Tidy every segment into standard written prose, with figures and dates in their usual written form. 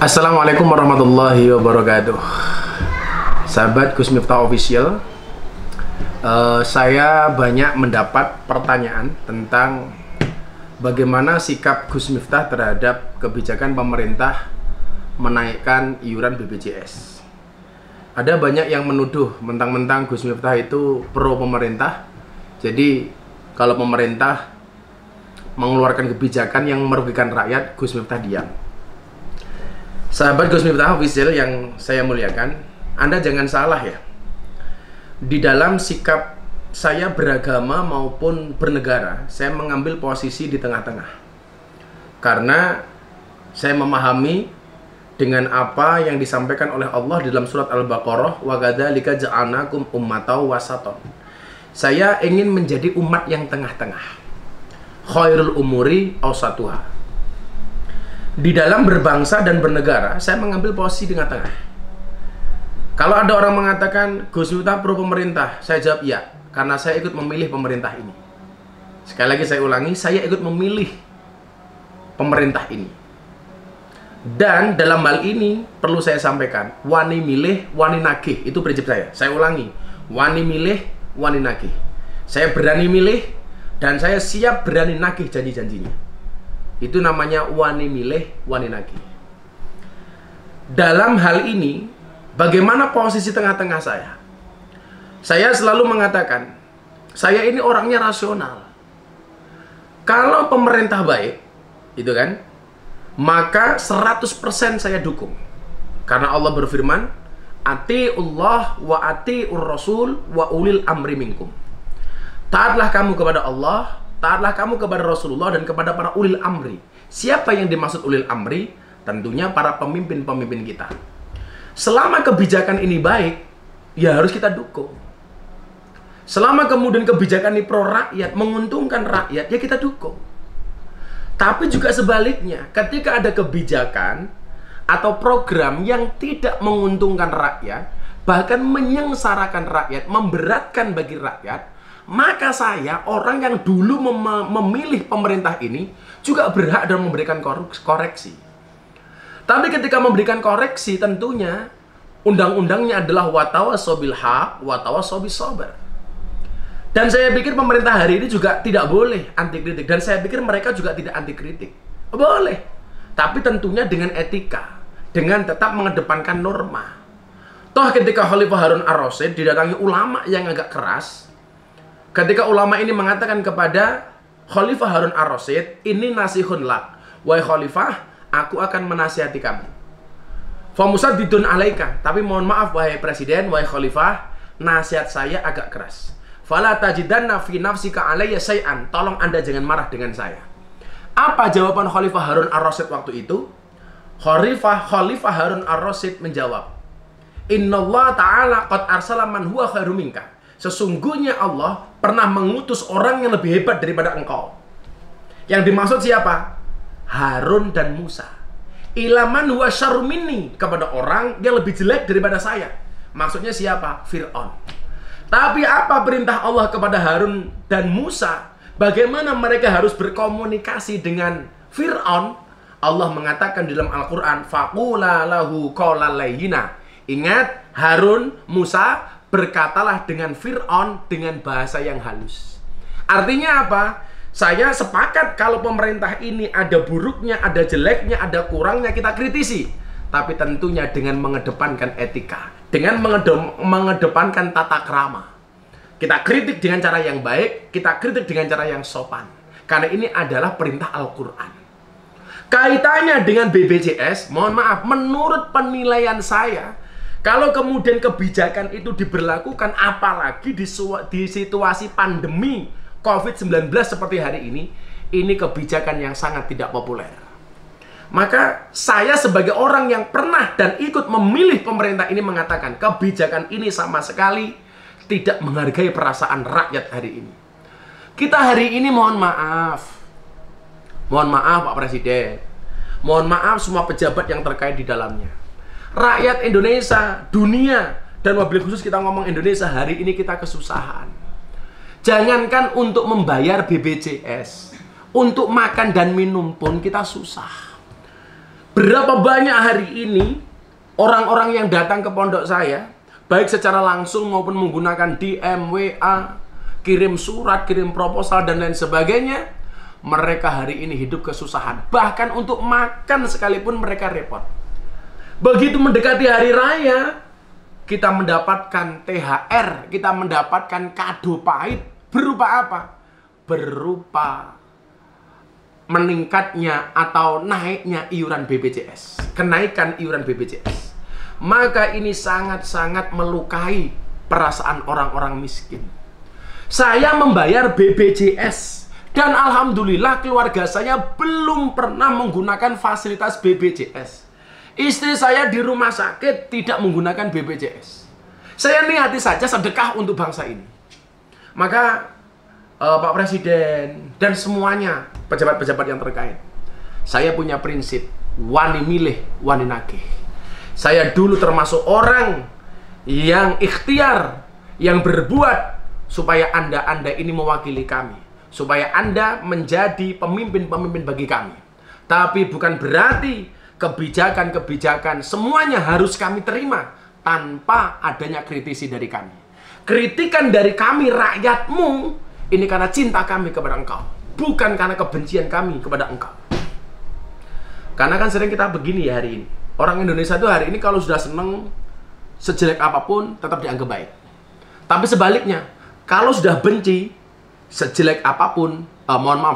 Assalamualaikum warahmatullahi wabarakatuh. Sahabat Gus Miftah Official, saya banyak mendapat pertanyaan tentang bagaimana sikap Gus Miftah terhadap kebijakan pemerintah menaikkan iuran BPJS. Ada banyak yang menuduh mentang-mentang Gus Miftah itu pro pemerintah. Jadi kalau pemerintah mengeluarkan kebijakan yang merugikan rakyat, Gus Miftah diam. Sahabat Gus Miftah Official yang saya muliakan, Anda jangan salah ya. Di dalam sikap saya beragama maupun bernegara, saya mengambil posisi di tengah-tengah. Karena saya memahami dengan apa yang disampaikan oleh Allah di dalam surat Al-Baqarah, wa kadzalika ja'alnakum ummatan wasaton. Saya ingin menjadi umat yang tengah-tengah. Khairul umuri awsatuha. Di dalam berbangsa dan bernegara, saya mengambil posisi di tengah-tengah. Kalau ada orang mengatakan Gus Miftah pro pemerintah, saya jawab iya, karena saya ikut memilih pemerintah ini. Sekali lagi saya ulangi, saya ikut memilih pemerintah ini. Dan dalam hal ini perlu saya sampaikan, wani milih, wani nagih, itu prinsip saya. Saya ulangi, wani milih, wani nagih. Saya berani milih dan saya siap berani nagih janji-janjinya. Itu namanya wani milih, wani nagih. Dalam hal ini, bagaimana posisi tengah-tengah saya? Saya selalu mengatakan, saya ini orangnya rasional. Kalau pemerintah baik, itu kan, maka 100% saya dukung. Karena Allah berfirman, atiullah wa atiur rasul wa ulil amri minkum. Taatlah kamu kepada Allah, taatlah kamu kepada Rasulullah dan kepada para ulil amri. Siapa yang dimaksud ulil amri? Tentunya para pemimpin-pemimpin kita. Selama kebijakan ini baik, ya harus kita dukung. Selama kemudian kebijakan ini pro rakyat, menguntungkan rakyat, ya kita dukung. Tapi juga sebaliknya, ketika ada kebijakan atau program yang tidak menguntungkan rakyat, bahkan menyengsarakan rakyat, memberatkan bagi rakyat, maka saya, orang yang dulu memilih pemerintah ini, juga berhak dalam memberikan koreksi. Tapi ketika memberikan koreksi, tentunya undang-undangnya adalah watawasau bil haq, watawasau bis sabr. Dan saya pikir pemerintah hari ini juga tidak boleh anti kritik. Dan saya pikir mereka juga tidak anti kritik. Boleh. Tapi tentunya dengan etika, dengan tetap mengedepankan norma. Toh ketika Khalifah Harun ar-Rasyid didatangi ulama yang agak keras, ketika ulama ini mengatakan kepada Khalifah Harun ar-Rasyid, ini nasihun lak, wahai Khalifah, aku akan menasihati kamu. Famusaddidun alaika, tapi mohon maaf wahai Presiden, wahai Khalifah, nasihat saya agak keras. Fala tajidanna fi nafsika alayya syai'an, tolong Anda jangan marah dengan saya. Apa jawaban Khalifah Harun ar-Rasyid waktu itu? Khalifah Harun ar-Rasyid menjawab, Innallaha ta'ala qad arsala man huwa khairu minka. Sesungguhnya Allah pernah mengutus orang yang lebih hebat daripada engkau. Yang dimaksud siapa? Harun dan Musa. Ilaman huwa syarru minni, kepada orang yang lebih jelek daripada saya. Maksudnya siapa? Fir'aun. Tapi apa perintah Allah kepada Harun dan Musa? Bagaimana mereka harus berkomunikasi dengan Fir'aun? Allah mengatakan dalam Al-Quran, faqula lahu qawlan layyina. Ingat, Harun, Musa, berkatalah dengan Fir'aun dengan bahasa yang halus. Artinya apa? Saya sepakat kalau pemerintah ini ada buruknya, ada jeleknya, ada kurangnya, kita kritisi. Tapi tentunya dengan mengedepankan etika, dengan mengedepankan tata krama. Kita kritik dengan cara yang baik, kita kritik dengan cara yang sopan. Karena ini adalah perintah Al-Quran. Kaitannya dengan BPJS, mohon maaf, menurut penilaian saya, kalau kemudian kebijakan itu diberlakukan, apalagi di situasi pandemi COVID-19 seperti hari ini kebijakan yang sangat tidak populer. Maka saya sebagai orang yang pernah dan ikut memilih pemerintah ini mengatakan, kebijakan ini sama sekali tidak menghargai perasaan rakyat hari ini. Kita hari ini mohon maaf Pak Presiden, mohon maaf semua pejabat yang terkait di dalamnya. Rakyat Indonesia, dunia, dan wabil khusus kita ngomong Indonesia, hari ini kita kesusahan. Jangankan untuk membayar BPJS, untuk makan dan minum pun kita susah. Berapa banyak hari ini orang-orang yang datang ke pondok saya, baik secara langsung maupun menggunakan DM, WA, kirim surat, kirim proposal, dan lain sebagainya, mereka hari ini hidup kesusahan. Bahkan untuk makan sekalipun mereka repot. Begitu mendekati hari raya, kita mendapatkan THR, kita mendapatkan kado pahit. Berupa apa? Berupa meningkatnya atau naiknya iuran BPJS. Kenaikan iuran BPJS. Maka ini sangat-sangat melukai perasaan orang-orang miskin. Saya membayar BPJS dan alhamdulillah keluarga saya belum pernah menggunakan fasilitas BPJS. Istri saya di rumah sakit tidak menggunakan BPJS. Saya niati saja sedekah untuk bangsa ini. Maka Pak Presiden dan semuanya pejabat-pejabat yang terkait, saya punya prinsip wani milih, wani nagih. Saya dulu termasuk orang yang ikhtiar, yang berbuat supaya Anda ini mewakili kami, supaya Anda menjadi pemimpin-pemimpin bagi kami. Tapi bukan berarti kebijakan-kebijakan semuanya harus kami terima tanpa adanya kritisi dari kami. Kritikan dari kami rakyatmu ini karena cinta kami kepada engkau, bukan karena kebencian kami kepada engkau. Karena kan sering kita begini ya hari ini. Orang Indonesia itu hari ini kalau sudah seneng, sejelek apapun tetap dianggap baik. Tapi sebaliknya, kalau sudah benci, sejelek apapun,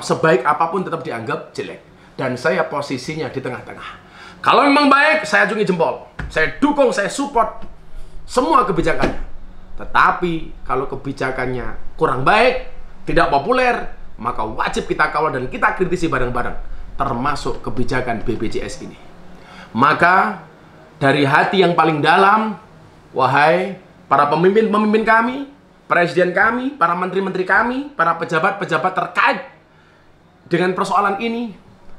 sebaik apapun tetap dianggap jelek. Dan saya posisinya di tengah-tengah. Kalau memang baik, saya acungi jempol. Saya dukung, saya support semua kebijakannya. Tetapi kalau kebijakannya kurang baik, tidak populer, maka wajib kita kawal dan kita kritisi bareng-bareng. Termasuk kebijakan BPJS ini. Maka dari hati yang paling dalam, wahai para pemimpin-pemimpin kami, presiden kami, para menteri-menteri kami, para pejabat-pejabat terkait dengan persoalan ini,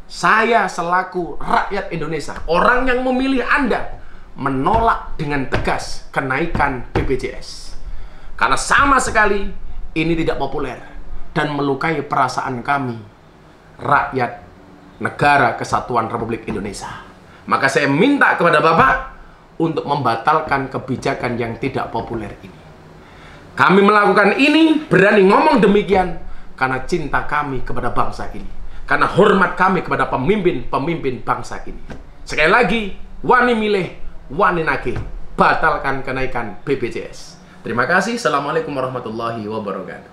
saya selaku rakyat Indonesia, orang yang memilih Anda, menolak dengan tegas kenaikan BPJS. Karena sama sekali ini tidak populer dan melukai perasaan kami, rakyat negara kesatuan Republik Indonesia. Maka saya minta kepada Bapak untuk membatalkan kebijakan yang tidak populer ini. Kami melakukan ini, berani ngomong demikian, karena cinta kami kepada bangsa ini. Karena hormat kami kepada pemimpin-pemimpin bangsa ini. Sekali lagi, wani milih, wani nagih. Batalkan kenaikan BPJS. Terima kasih. Assalamualaikum warahmatullahi wabarakatuh.